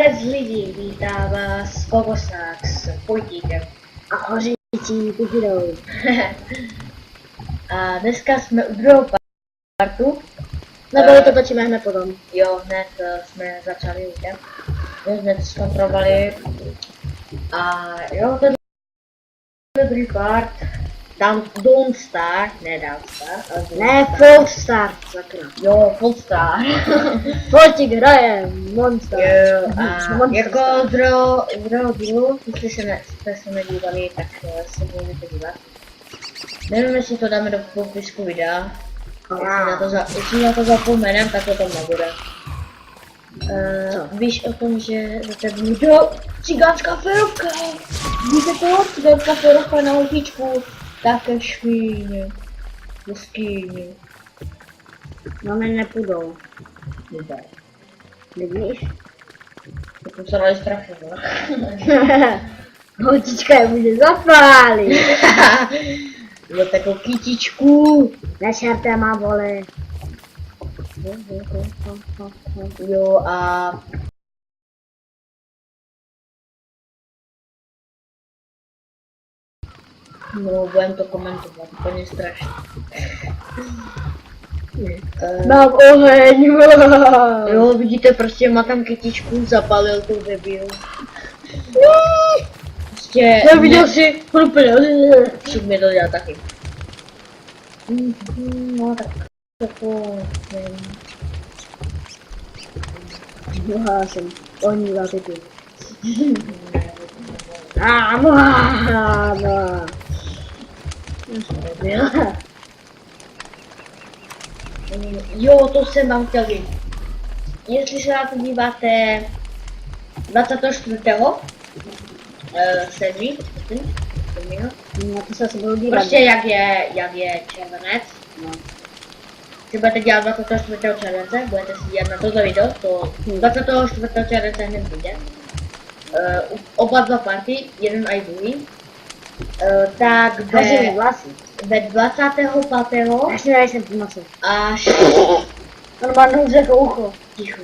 Zdravec lidí, vítá vás Kokosák s Pojtíkem. A hořící kuchydou. A dneska jsme u druhou partu. Nebo to točíme hned potom. Jo, hned jsme začali vítem. My jsme zkontrolovali. A jo, to je druhý part. Don't Start, ne Downstar, ale Ne, Full Start, sakra. jo, Full Star. Pojtík hraje Monster. Jo, a Monster jako Star. druhou dílu, jestli jste se nedívali, tak se můžete dívat. Nevím, jestli to dáme do popisku videa. Jestli na to zapomenem, tak to tam nebude. Víš o tom, že za tebou do cigánská ferovka. Víte to? Cigánská ferovka na letičku. Také špíně. Do skýně. No my nepůjdou. Vůbec. Vidíš? To jsem se dali strašně, no. Holčička je může zapálit. Jo, takovou kytičku. Nešerte má vole. Jo, a no, budem to komentovat, úplně strašně. Mám oheň. Jo, vidíte, prostě má tam kytičku, zapalil to debil. Prostě Neviděl jsi? Však mi to dělá taky. No tak jako... Mohla jsem. Oni za ty. Jo, to jsem vám chtěl říct. Jestli se na to díváte 24. 7. Na to se asi budu dívat. Prostě jak je červenec. No. Když budete dělat 24. července, budete si dělat na toto video, to 24. července hned vyjde. Oba dva party, jeden a druhý. Tak ve 25. Až nejsem tu noci. až On má nouze jako ucho. ticho.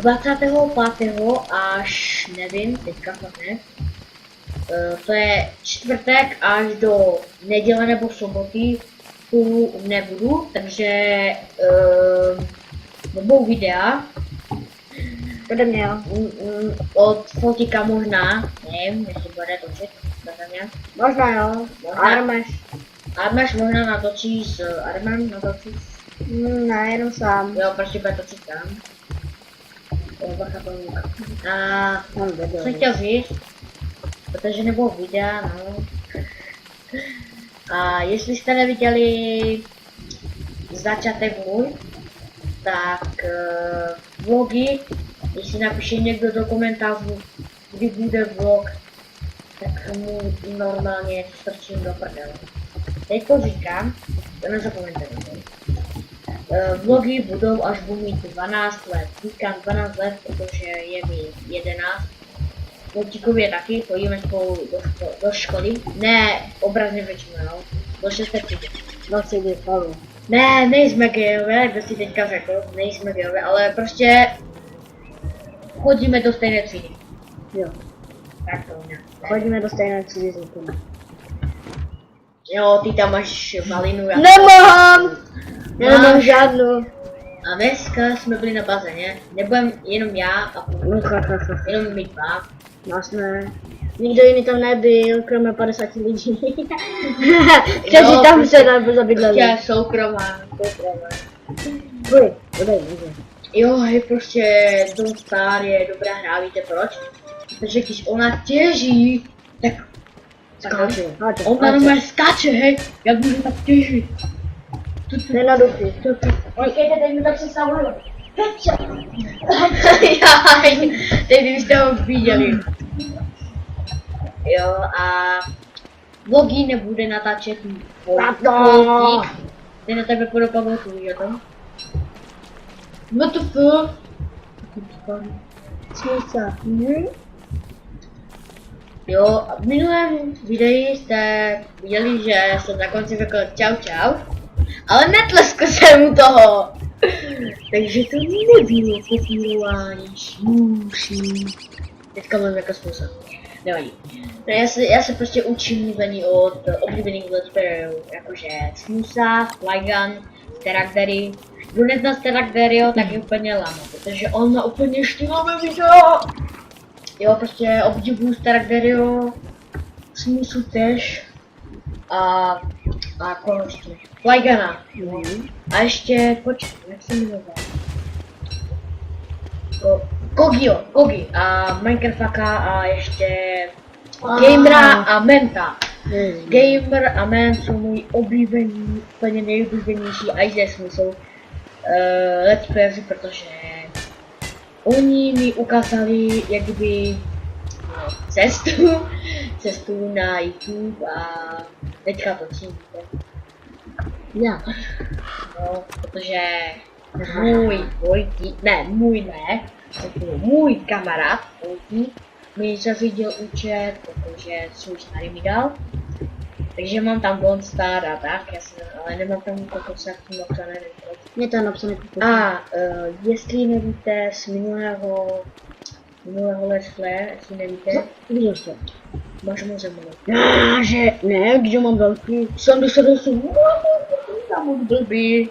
25. až nevím, teďka fakt ne. To je čtvrtek až do neděle nebo soboty tu nebudu, takže nebudou videa. Ode mě jo. Od Fotika možná, nevím, jestli bude točit, nějak. Možná jo. Armeš. Armeš možná natočí s Armem, natočí. Ne, jenom sám. Jo, prostě bude točit tam. A co jsem chtěl říct, protože nebudou videa, no. A jestli jste neviděli začátek můj, tak vlogy, jestli napíše někdo do komentářů, kdy bude vlog, tak mu normálně strčím do prdele. Teď to říkám, to nezapomeňte. Vlogy budou, až budu mít 12 let. Říkám 12 let, protože je mi 11. Vlogtíkově taky, chodíme spolu do školy. Ne, obrazně řečeno, no. Do 6. třídy. No si jde spolu. Ne, nejsme gejové, kdo si teďka řekl, nejsme gejové, ale prostě chodíme do stejné třídy. Jo. Tak to nějak. Chodíme do stejné třídy s někým. Jo, ty tam máš malinu. Nemám! Nemám žádnou. A dneska jsme byli na bazéně, nebudem jenom já a jenom my dva. Nás ne. Nikdo jiný tam nebyl, kromě 50 lidí. Kteří tam se zabydleli. Je soukromá. Uj, odej, může. Jo, hej, prostě Don't Star je dobrá hra, víte proč? Protože když ona těží, tak Skáče, ona normálně skáče, hej, jak může tak těžit. Nenaduchy. Počkejte, teď mi to představuju. Jaj, teď byste ho viděli. Jo, a vlogy nebude natáčet Pojtík. Teď na tebe půjdu pamatuju, víš o tom? WTF? Smíca. Jo, a v minulém videu jste viděli, že jsem na konci řekl čau čau, ale netleskl jsem mu toho. Takže to nebylo kopírování smusí. Teďka mluvím jako smusa. Nevadí. No, já se prostě učím mluvení od oblíbených let's playerů, jakože Smusa, Flygun, Sterakdery. Kdo nezná Sterakderyho, tak je úplně lama, protože on má úplně štýlové video. Jo, prostě obdivuju Sterakderyho, Smusu tež. A koho ještě? Flyguna. A ještě, počkej, jak se jmenoval? Kogi a Minecrafta a ještě Gamera a Menta. Gamer a Ment jsou můj oblíbený, úplně nejoblíbenější a i ze jsou let's players, protože oni mi ukázali jakby cestu na YouTube a teďka to cítíte. Já. No, protože můj kamarád mi zařídil účet, protože svůj starý mi dal. Takže mám tam Don't Star a tak, ale nemám tam kokos jak tím napsané, nevím proč. Mě to je napsané kokos. A jestli nevíte z minulého let's play, jestli nevíte, Vidíš to? máš moc zemlou. Že ne, když mám velký. 78, tam moc blbý.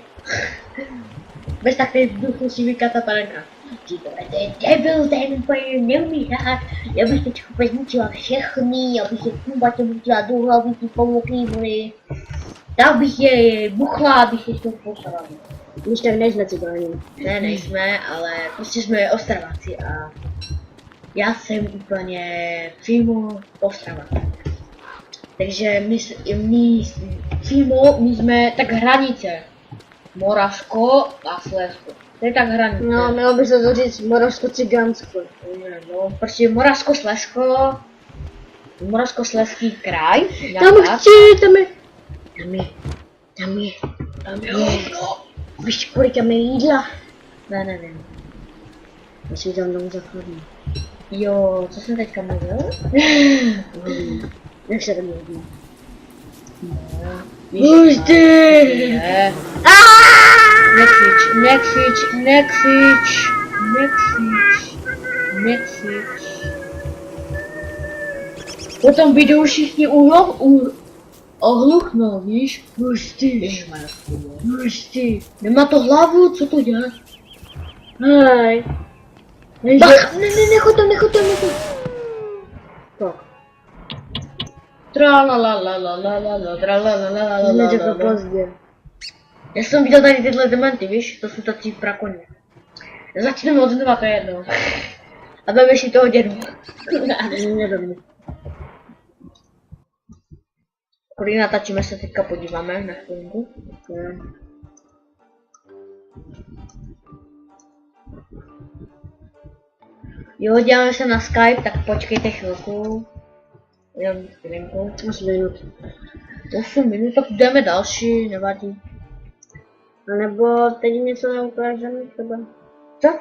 Bez takové vzduchu si vykáta panenka. Ty debil, ten úplně neumí hrát, já bych teď zničila všechny, já bych se kumbatě vůčila do hlavy, ty pomoklivly. Tak bych je buchla, abych je to poslala. Když tak nejsme cigáni. Ne, nejsme, ale prostě jsme Ostraváci a já jsem úplně přímo Ostravac. Takže my jsme tak hranice. Moravsko a Slezsko. To je tak hranice. No, mělo by se to říct Moravsko-Cigánsko. No, prostě Moravskoslezský kraj. Tam chci, tam je hovno. Víš, kolik tam je jídla? Ne, nevím. Musím tam domů zachodit. Jo, co jsem teďka mluvil? Jak se tam jedná? Už ty! Nekřič. Potom videu všichni ohluchnou, víš? Už ty. Nemá to hlavu, co to dělá? Hej. Bach, nechoď tam. Tak. Jsme to pozdě. Já jsem viděl tady tyhle dementy, víš? To jsou tací prakoni. Začneme od znova, to je jedno. A dáme si toho dědu. Nedomů. Kolik natáčíme, se teďka podíváme na chvilku. Jo, děláme se na Skype, tak počkejte chvilku. Jenom chvilku. 8 minut. 8 minut, tak jdeme další, nevadí. A nebo teď něco neukážeme třeba? Co?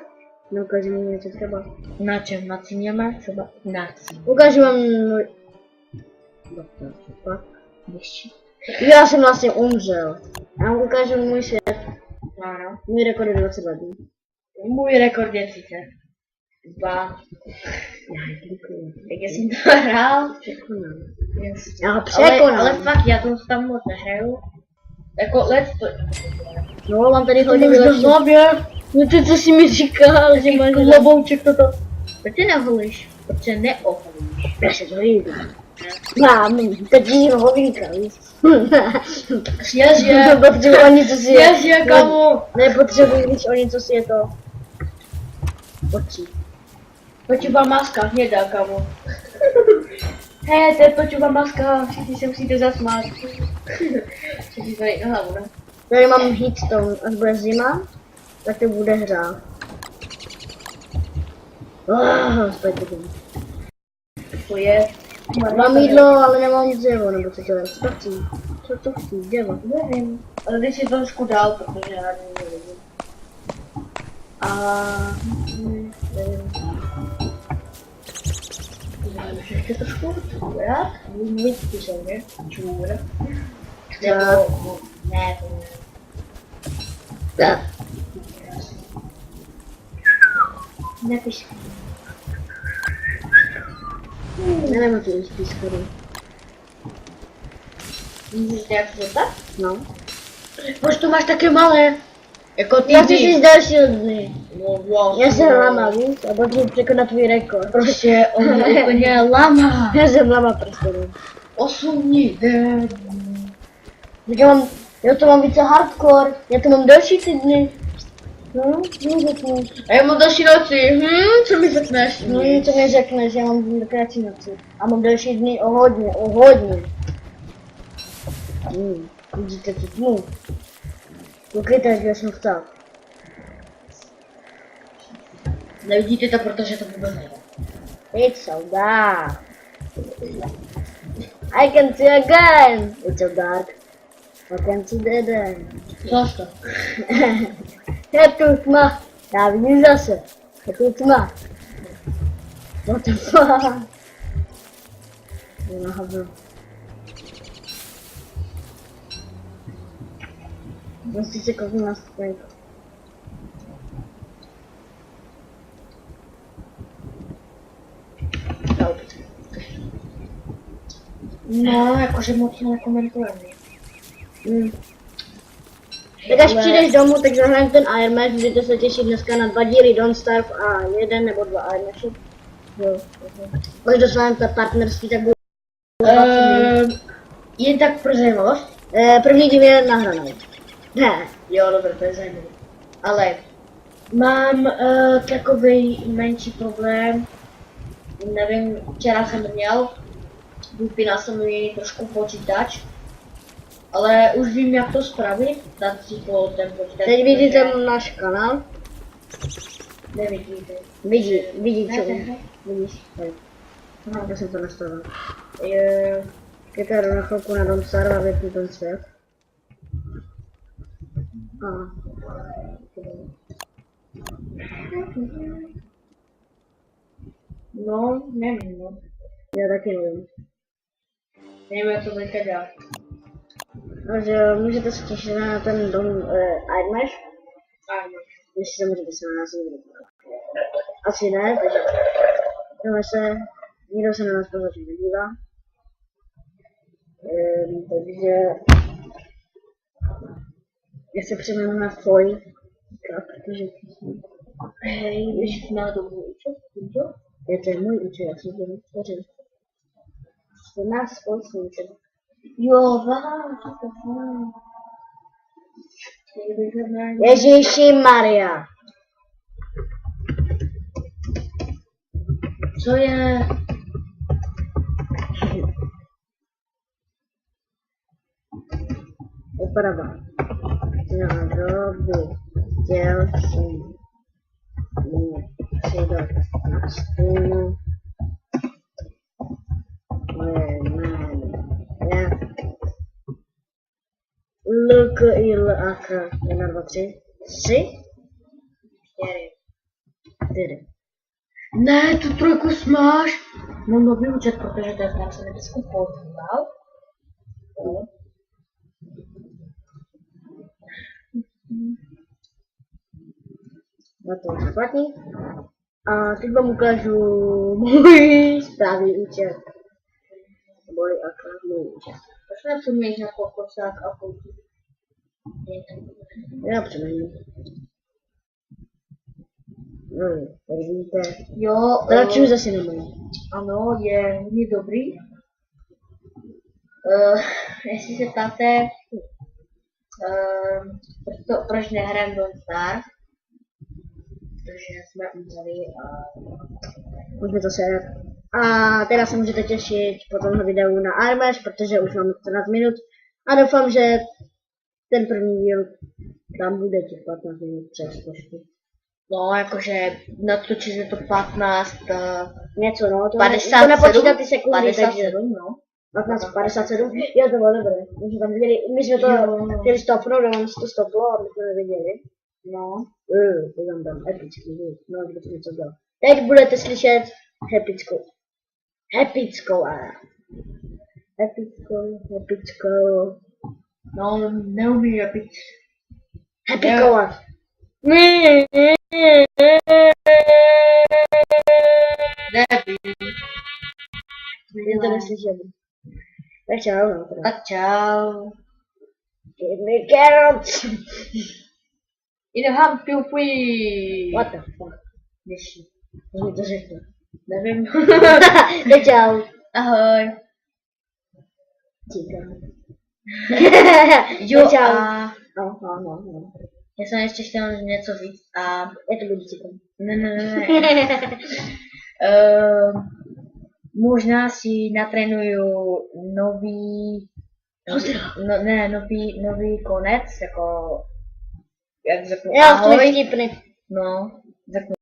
Neukážeme něco třeba. Na čem? Na ciněme? Třeba na cině. Ukážu vám můj... Pak. Já jsem vlastně umřel. Já vám ukážu můj svět. Ano. Můj rekord je 22 dní. Můj rekord je 32. Jak jsem to hrál? Překonám. Yes. Já ho překonám. Ale fakt, já to tam moc nehraju. Jako let's to... No, mám tady hodně Už do vylepšit. hlavě. No to co jsi mi říkal, že máš Klobouček toto. Proč ty neholíš? Protože neoholíš. Já se to jdu. Mám, teď jí hovínka, víš? Sněžě. Nepotřebuji o něco si je. Sněžě, kamo. Nepotřebuji, když o něco si je to. Očí. Počuva maska, hnědá, kamo. Hej, to je počuva maska, všichni se musíte zasmát. Všichni to jde na hlavu, ne? Tady mám heatstone, až bude zima, tak to bude hra. Spojte to. To je... Mám jídlo, ale nemám dřevo, nebo co to je? Co to chci? Co to chci? Dřevo. Nevím, ale když si trošku dál, protože já nevím. A... nevím. Ještě trošku čůrat? Myčky jsou, ne? Čůrat. Nebo... Ne, to ne. Tak. Nepiš. Nevím, co je skoro. Víš, jak to tak? No. Proč to máš také malé? Jako ty Já chci si z dalšího dny. No, wow. Já jsem lama, víš? A potřebuji překonat tvůj rekord. Prostě on je úplně lama. Já jsem lama prostě. 8 dní. Tak já to mám více hardcore. Já to mám delší ty dny. No, řeknu. A já mám další noci. Co mi řekneš? No, co mi řekneš, já mám kratší noci. A mám delší dny o hodně. Vidíte tu tmu? Koukejte, jak jsem vstal. Nevidíte to, protože to vůbec nejde. It's so dark. I can see again. It's so dark. I can see the day. Což to? Je tu tma. Já vidím zase. Je tu tma. What the fuck? No, hovno. Musí se kouknout na strojku. No, jakože moc nekomentujeme. Tak až přijdeš domů, tak zahrajeme ten Iron Match, můžete se těšit dneska na 2 díly Don't Starve a 1 nebo 2 Iron Matchy. Jo. Až dostaneme to partnerství, tak bude 20 minut. Jen tak pro zajímavost. První díl je nahraný. Ne. Jo, dobré, to je zajímavé. Ale mám takový menší problém. Nevím, včera jsem měl. Vypínal jsem mi trošku počítač. Ale už vím, jak to spravit. Dát si po ten počítač. Teď vidíte náš kanál. Nevidíte. Vidí co? Ne. Vidíš? Tady. No, já jsem to nastavil. Je... Klikám na chvilku na Don't Starve a vypnu ten svět. No, nevím, no. Já taky nevím. Nevím, jak to budete dělat. Takže můžete se těšit na ten dom Iron Match. Ano. Jestli se můžete se na nás někdo. Asi ne, takže jdeme se, nikdo se na nás pozorně nedívá. Takže já se přeměnu na tvoj, protože Hej, když na to můj účet, jo? to je můj účet, já jsem to vytvořil. To nás společný účet. Jo, Ježíši Maria. co je? Oprava. Na dobu dělší přidat na stůl jméno jak LKILAK 1, 2, 3 3 4. Ne, tu trojku smáš. Mám nový účet, protože to je tam se nebeskou podíval. Na to špatný. A teď vám ukážu můj správný účet. Můj akát, můj účet. Proč nepřeměníš na kokosák a koutí? Já přeměním. Tady vidíte. Jo, Radši zase nemůžu. ano, je hodně dobrý. Jestli se ptáte, proč nehrám Don't Starve, protože jsme umřeli a... Můžeme to sejat. A teda se můžete těšit po tomhle videu na Iron Match, protože už máme 14 minut. A doufám, že ten první díl tam bude těch 15 minut přes poštu. No, jakože natočili to 15, Něco, no, to 57, nepočítat ty sekundy, 57, no. 15, 57, jo, to bylo dobré. My jsme to chtěli stopnout, ale to stoplo a my jsme neviděli. No. To tam dám epický, no, kdo to něco dělal. Teď budete slyšet epickou. Epickou. No, neumí epickou. Epickou. Debil. Jen to neslyšel. Tak čau, no. Teda. Tak čau. Give me carrots. In a hump you free. What the fuck? Myši. To mi to řekl. Nevím. Tak čau. Ahoj. Číkám. Jo Tak čau. a No. já jsem ještě chtěl něco říct a Já to budu číkat. ne. Možná si natrénuju nový nový konec, jako jak řeknu Já ahoj. jsem vtipný. No, řeknu